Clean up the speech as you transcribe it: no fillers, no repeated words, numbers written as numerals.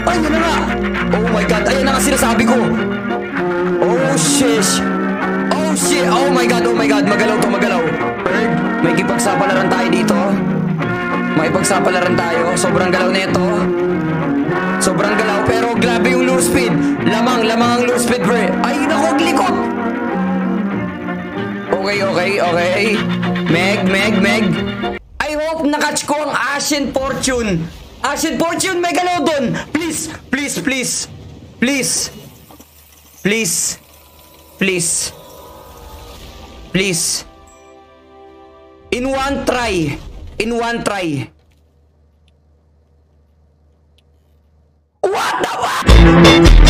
Ay, yun na nga. Oh my God. Ayan na nga sinasabi ko. Oh, shish. Oh, shit. Oh my God. Oh my God. Magalaw to, magalaw. Bird, may kipagsapalaran tayo dito. May pagsapalaran tayo. Sobrang galaw nito. Sobrang galaw. Pero grabe yung lure speed. Lamang ang lure speed, bro. Ay, naku, likot. Okay. Meg. I hope nakatch ko ang Ashen Fortune. Ashen Fortune, may galaw dun. Please. In one try. What the fuck?